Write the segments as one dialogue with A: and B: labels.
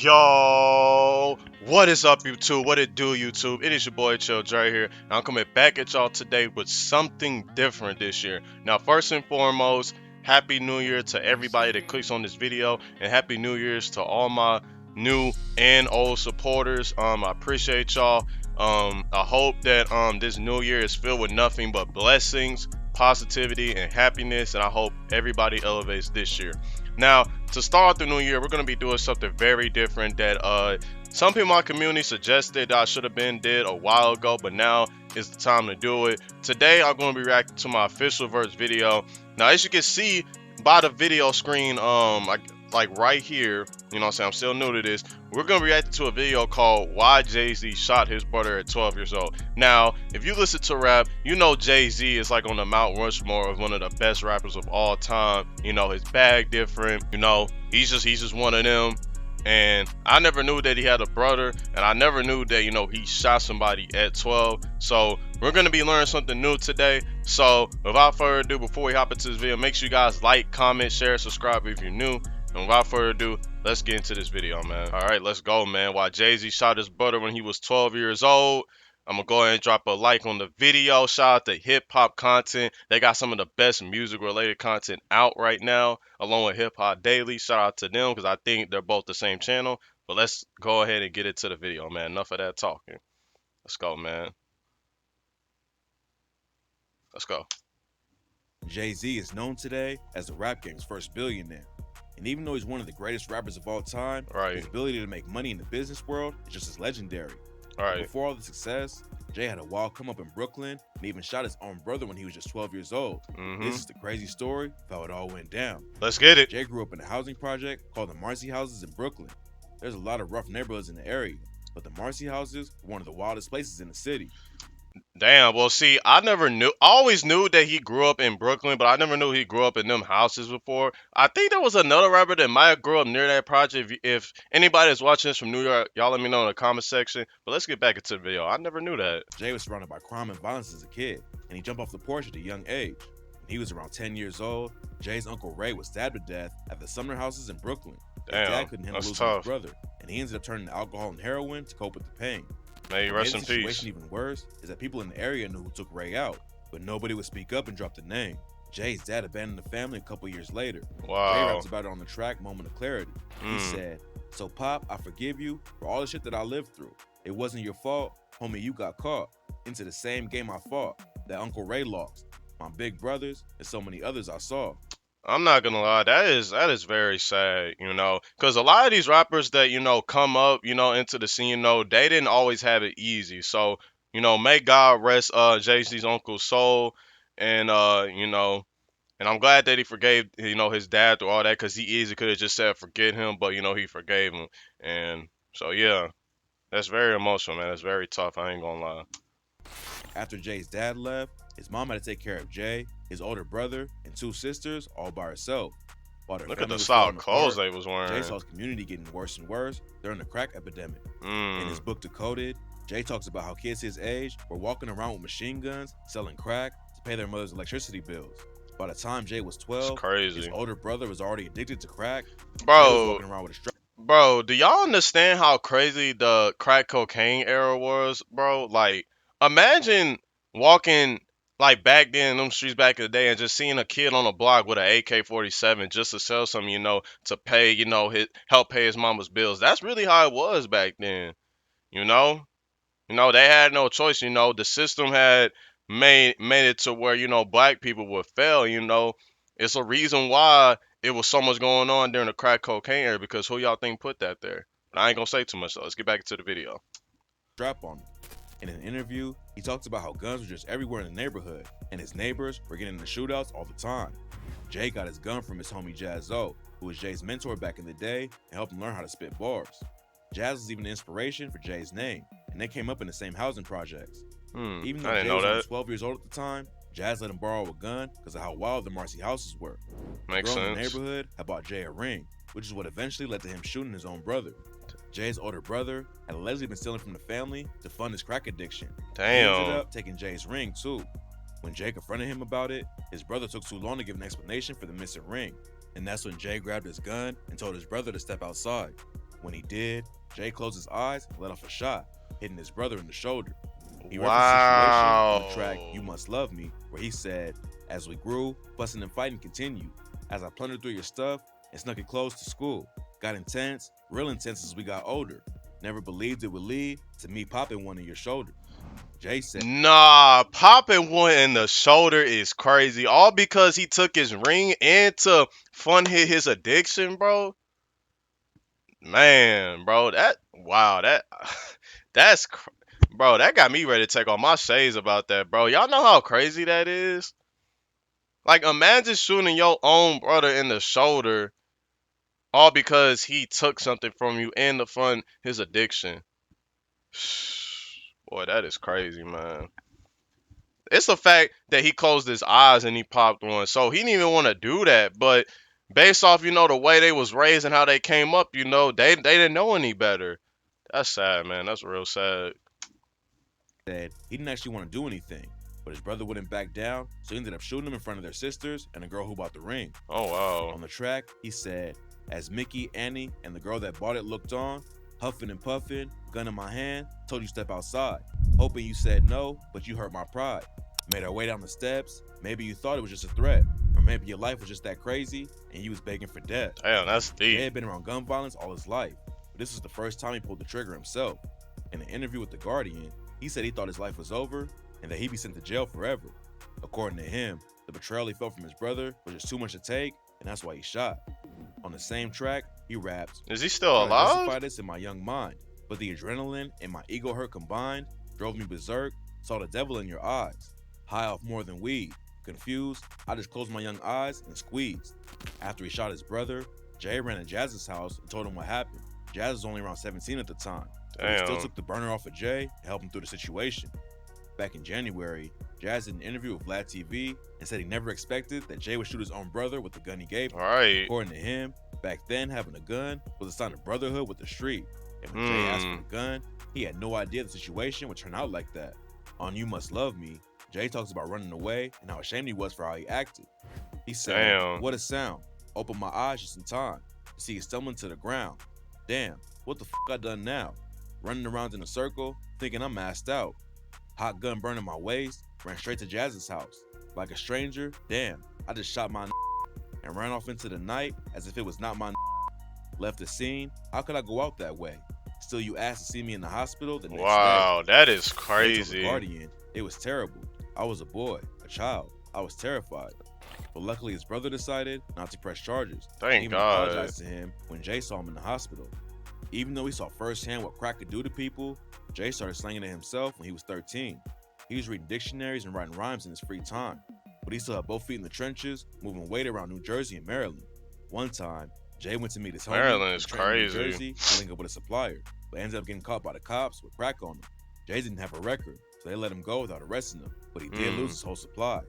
A: Yo, what is up, YouTube? What it do, YouTube? It is your boy ChillDree here, and I'm coming back at y'all today with something different this year. Now, first and foremost, Happy New Year to everybody that clicks on this video, and Happy New Year's to all my new and old supporters. I appreciate y'all. I hope that this new year is filled with nothing but blessings, positivity, and happiness, and I hope everybody elevates this year. Now, to start the new year, we're gonna be doing something very different that some people in my community suggested I should have been did a while ago, but now is the time to do it. Today, I'm gonna be reacting to my official verse video. Now, as you can see by the video screen, like right here, you know what I'm saying, I'm still new to this. We're gonna react to a video called "Why Jay-Z Shot His Brother at 12 Years Old." Now, if you listen to rap, you know Jay-Z is like on the Mount Rushmore of one of the best rappers of all time. You know, his bag different. You know, he's just one of them. And I never knew that he had a brother, and I never knew that, you know, he shot somebody at 12. So we're gonna be learning something new today. So without further ado, before we hop into this video, make sure you guys like, comment, share, subscribe if you're new. And without further ado, let's get into this video, man. All right, let's go, man. Why Jay-Z shot his brother when he was 12 years old. I'm gonna go ahead and drop a like on the video. Shout out to hip hop content. They got some of the best music related content out right now, along with Hip Hop Daily. Shout out to them because I think they're both the same channel. But let's go ahead and get into the video, man. Enough of that talking. Let's go, man. Let's go.
B: Jay-Z is known today as the rap game's first billionaire. And even though he's one of the greatest rappers of all time,
A: Right.
B: his ability to make money in the business world is just as legendary.
A: All right.
B: Before all the success, Jay had a wild come up in Brooklyn and even shot his own brother when he was just 12 years old. This is the crazy story of how it all went down.
A: Let's get it.
B: Jay grew up in a housing project called the Marcy Houses in Brooklyn. There's a lot of rough neighborhoods in the area, but the Marcy Houses were one of the wildest places in the city.
A: Damn. Well, see, I never knew. I always knew that he grew up in Brooklyn, but I never knew he grew up in them houses before. I think there was another rapper that might have grew up near that project. If anybody is watching this from New York, y'all let me know in the comment section. But let's get back into the video. I never knew that.
B: Jay was surrounded by crime and violence as a kid, and he jumped off the porch at a young age. When he was around 10 years old, Jay's uncle Ray was stabbed to death at the Sumner Houses in Brooklyn. His
A: Damn,
B: dad couldn't handle
A: that's
B: losing his
A: tough.
B: brother, and he ended up turning to alcohol and heroin to cope with the pain.
A: May you
B: What
A: rest
B: made
A: in
B: the
A: peace.
B: situation even worse is that people in the area knew who took Ray out, but nobody would speak up and drop the name. Jay's dad abandoned the family a couple years later. Ray
A: Wow.
B: raps about it on the track Moment of Clarity. He said, "So Pop, I forgive you for all the shit that I lived through. It wasn't your fault, homie, you got caught into the same game I fought that Uncle Ray lost. My big brothers and so many others I saw."
A: I'm not gonna lie, that is very sad, you know, because a lot of these rappers that come up, into the scene, they didn't always have it easy. So, may God rest Jay-Z's uncle's soul, and and I'm glad that he forgave his dad through all that, because he easily could have just said forget him, but he forgave him, and so yeah, that's very emotional, man. That's very tough. I ain't gonna lie.
B: After Jay's dad left, his mom had to take care of Jay, his older brother, and two sisters all by herself. While their
A: Look at
B: family
A: the
B: was
A: style
B: falling
A: of clothes
B: apart,
A: they was
B: Jay
A: wearing.
B: saw his community getting worse and worse during the crack epidemic. In his book Decoded, Jay talks about how kids his age were walking around with machine guns, selling crack to pay their mother's electricity bills. By the time Jay was
A: It's
B: 12, his
A: crazy,
B: older brother was already addicted to crack. Jay was
A: bro.
B: walking around with a strap.
A: Bro, do y'all understand how crazy the crack cocaine era was, bro? Like, imagine walking like back then in them streets back in the day and just seeing a kid on the block with an AK-47 just to sell something, to pay, help pay his mama's bills. That's really how it was back then, you know? They had no choice, the system had made it to where, black people would fail, It's a reason why it was so much going on during the crack cocaine era, because who y'all think put that there? But I ain't gonna say too much though. Let's get back into the video.
B: Strap on him. In an interview, he talks about how guns were just everywhere in the neighborhood, and his neighbors were getting into shootouts all the time. Jay got his gun from his homie Jazzo, who was Jay's mentor back in the day and helped him learn how to spit bars. Jazz was even the inspiration for Jay's name, and they came up in the same housing projects. Even though
A: I didn't
B: Jay
A: know
B: was only
A: that.
B: 12 years old at the time, Jazz let him borrow a gun because of how wild the Marcy houses were. A
A: Makes
B: girl in the
A: sense.
B: neighborhood had bought Jay a ring, which is what eventually led to him shooting his own brother. Jay's older brother had allegedly been stealing from the family to fund his crack addiction. He ended
A: Damn.
B: up taking Jay's ring too. When Jay confronted him about it, his brother took too long to give an explanation for the missing ring, and that's when Jay grabbed his gun and told his brother to step outside. When he did, Jay closed his eyes and let off a shot, hitting his brother in the shoulder. He referenced the situation on the track You
A: Wow.
B: Must Love Me, where he said, "As we grew, fussing and fighting continued. As I plundered through your stuff and snuck it close to school. Got intense, real intense as we got older. Never believed it would lead to me popping one in your shoulder." Jay said,
A: Nah, popping one in the shoulder is crazy. All because he took his ring and to fun hit his addiction, bro. Man, bro, that wow, that that's bro, that got me ready to take off my shades about that, bro. Y'all know how crazy that is? Like imagine shooting your own brother in the shoulder all because he took something from you and to fund his addiction. Boy, that is crazy, man. It's the fact that he closed his eyes and he popped one. So he didn't even want to do that, but based off, the way they was raised and how they came up, they didn't know any better. That's sad, man. That's real sad.
B: he didn't actually want to do anything, but his brother wouldn't back down, so he ended up shooting him in front of their sisters and the girl who bought the ring.
A: Oh wow.
B: On the track, he said, "As Mickey, Annie, and the girl that bought it looked on, huffing and puffing, gun in my hand, told you step outside. Hoping you said no, but you hurt my pride. Made our way down the steps. Maybe you thought it was just a threat, or maybe your life was just that crazy and you was begging for death."
A: Damn, that's
B: Jay
A: deep.
B: had been around gun violence all his life, but this was the first time he pulled the trigger himself. In an interview with The Guardian, he said he thought his life was over and that he'd be sent to jail forever. According to him, the betrayal he felt from his brother was just too much to take, and that's why he shot. On the same track, he raps,
A: Is he still
B: "Try to
A: alive?
B: justify this in my young mind, but the adrenaline and my ego hurt combined drove me berserk, saw the devil in your eyes. High off more than weed. Confused, I just closed my young eyes and squeezed." After he shot his brother, Jay ran to Jazz's house and told him what happened. Jazz was only around 17 at the time, but he still
A: Damn.
B: took the burner off of Jay and helped him through the situation. Back in January, Jazz did an interview with Vlad TV and said he never expected that Jay would shoot his own brother with the gun he gave him.
A: Right.
B: According to him, back then having a gun was a sign of brotherhood with the street. And when Jay asked for the gun, he had no idea the situation would turn out like that. On You Must Love Me, Jay talks about running away and how ashamed he was for how he acted. He said,
A: Damn.
B: "What a sound. Opened my eyes just in time to see it stumbling to the ground. Damn, what the I done now? Running around in a circle, thinking I'm assed out. Hot gun burning my waist, ran straight to Jazz's house. Like a stranger, damn, I just shot my and ran off into the night as if it was not my left the scene. How could I go out that way? Still, you asked to see me in the hospital the next day."
A: Wow, that is
B: Jay told The
A: crazy.
B: Guardian, "It was terrible. I was a boy, a child. I was terrified. But luckily his brother decided not to press charges.
A: Thank
B: And even
A: God.
B: apologized to him when Jay saw him in the hospital. Even though he saw firsthand what crack could do to people, Jay started slanging it himself when he was 13. He was reading dictionaries and writing rhymes in his free time. But he still had both feet in the trenches, moving weight around New Jersey and Maryland. One time, Jay went to meet his homie
A: Maryland
B: in
A: is
B: Trenton, New
A: crazy.
B: Jersey to link up with a supplier, but ended up getting caught by the cops with crack on him. Jay didn't have a record, so they let him go without arresting him, but he did lose his whole supply.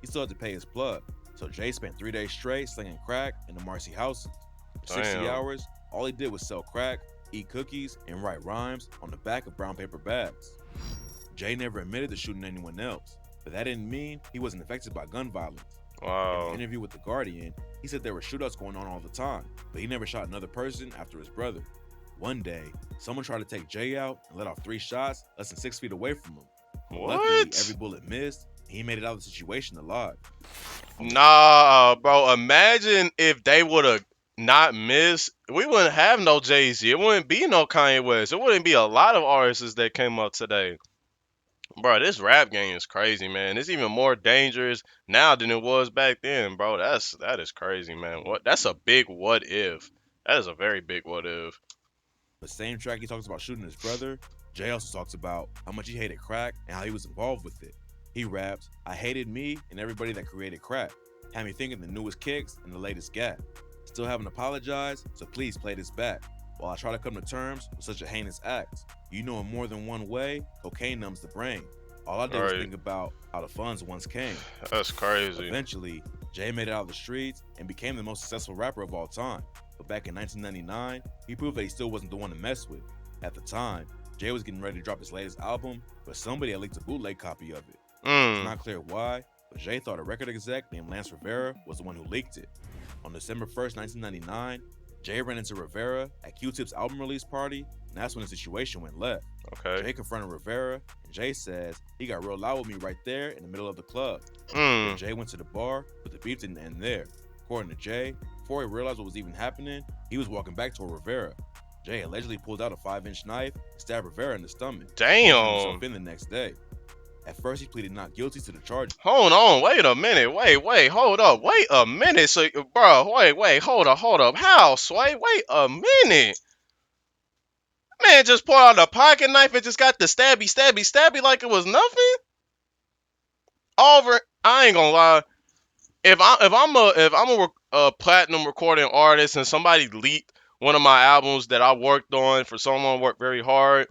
B: He still had to pay his plug, so Jay spent 3 days straight slinging crack in the Marcy houses. For 60
A: Damn.
B: hours, all he did was sell crack, eat cookies, and write rhymes on the back of brown paper bags. Jay never admitted to shooting anyone else, but that didn't mean he wasn't affected by gun violence. In
A: Wow.
B: an interview with The Guardian, he said there were shootouts going on all the time, but he never shot another person after his brother. One day, someone tried to take Jay out and let off 3 shots less than 6 feet away from him. Luckily, every
A: What?
B: bullet missed, and he made it out of the situation alive.
A: Nah, bro. Imagine if they would have not missed. We wouldn't have no Jay-Z. It wouldn't be no Kanye West. It wouldn't be a lot of artists that came up today. Bro, this rap game is crazy, man. It's even more dangerous now than it was back then, bro. That is crazy, man. That's a big what if. That is a very big what if.
B: The same track he talks about shooting his brother, Jay also talks about how much he hated crack and how he was involved with it. He raps, "I hated me and everybody that created crack. Had me thinking the newest kicks and the latest gap. Still haven't apologized, so please play this back. While I try to come to terms with such a heinous act. You know in more than one way, cocaine numbs the brain. All I did was
A: Right.
B: think about how the funds once came."
A: That's crazy.
B: Eventually, Jay made it out of the streets and became the most successful rapper of all time. But back in 1999, he proved that he still wasn't the one to mess with. At the time, Jay was getting ready to drop his latest album, but somebody had leaked a bootleg copy of it. It's
A: Mm.
B: not clear why, but Jay thought a record exec named Lance Rivera was the one who leaked it. On December 1st, 1999, Jay ran into Rivera at Q-Tip's album release party, and that's when the situation went left.
A: Okay.
B: Jay confronted Rivera, and Jay says he got real loud with me right there in the middle of the club. Then
A: Hmm.
B: Jay went to the bar, but the beef didn't end there. According to Jay, before he realized what was even happening, he was walking back toward Rivera. Jay allegedly pulled out a 5-inch knife and stabbed Rivera in the stomach, turning himself
A: Damn.
B: in the next day. At first, he pleaded not guilty to the charges.
A: Hold on. Wait a minute. Wait. Hold up. Wait a minute. So, bro. Wait. Hold up. How, Sway? Wait a minute. Man just pulled out a pocket knife and just got the stabby like it was nothing. Over. I ain't gonna lie. If I'm a platinum recording artist and somebody leaked one of my albums that I worked on for someone worked very hard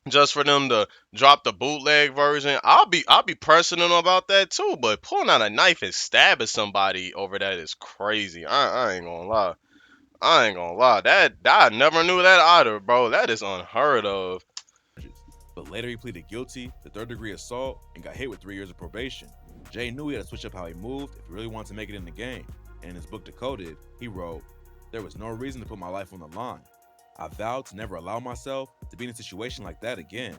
A: just for them to drop the bootleg version, I'll be personal about that too. But pulling out a knife and stabbing somebody over that is crazy. I ain't gonna lie. I ain't gonna lie. That I never knew that either, bro. That is unheard of.
B: But later he pleaded guilty to third-degree assault and got hit with 3 years of probation. Jay knew he had to switch up how he moved if he really wanted to make it in the game, and in his book Decoded, he wrote, "There was no reason to put my life on the line. I vowed to never allow myself to be in a situation like that again."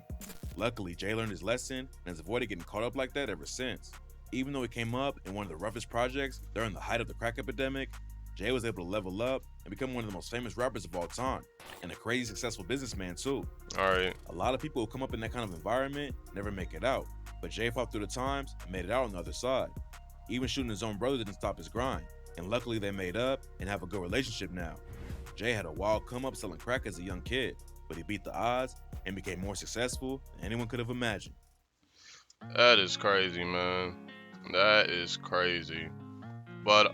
B: Luckily, Jay learned his lesson and has avoided getting caught up like that ever since. Even though he came up in one of the roughest projects during the height of the crack epidemic, Jay was able to level up and become one of the most famous rappers of all time, and a crazy successful businessman too.
A: All right.
B: A lot of people who come up in that kind of environment never make it out, but Jay fought through the times and made it out on the other side. Even shooting his own brother didn't stop his grind, and luckily they made up and have a good relationship now. Jay had a wild come up selling crack as a young kid, but he beat the odds and became more successful than anyone could have imagined.
A: That is crazy, man. That is crazy. But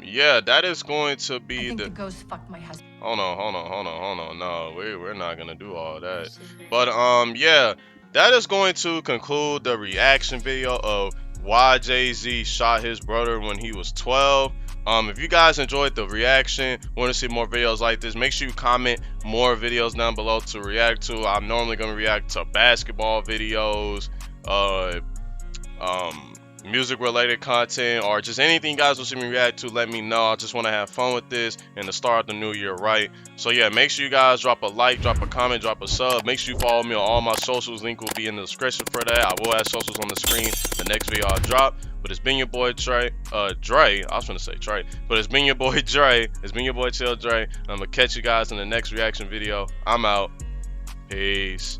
A: yeah, that is going to
C: I
A: be
C: think
A: the.
C: the ghost fucked my husband.
A: Hold on. No, we're not gonna do all that. But yeah, that is going to conclude the reaction video of why Jay-Z shot his brother when he was 12. If you guys enjoyed the reaction, want to see more videos like this, make sure you comment more videos down below to react to. I'm normally gonna react to basketball videos, uh, um, music related content, or just anything you guys will see me react to. Let me know. I just want to have fun with this and to start the new year right. So yeah, make sure you guys drop a like, drop a comment, drop a sub. Make sure you follow me on all my socials. Link will be in the description for that. I will have socials on the screen the next video I drop. But it's been your boy Dre. I was gonna say Trey, but it's been your boy Dre. It's been your boy ChillDree. I'm gonna catch you guys in the next reaction video. I'm out. Peace.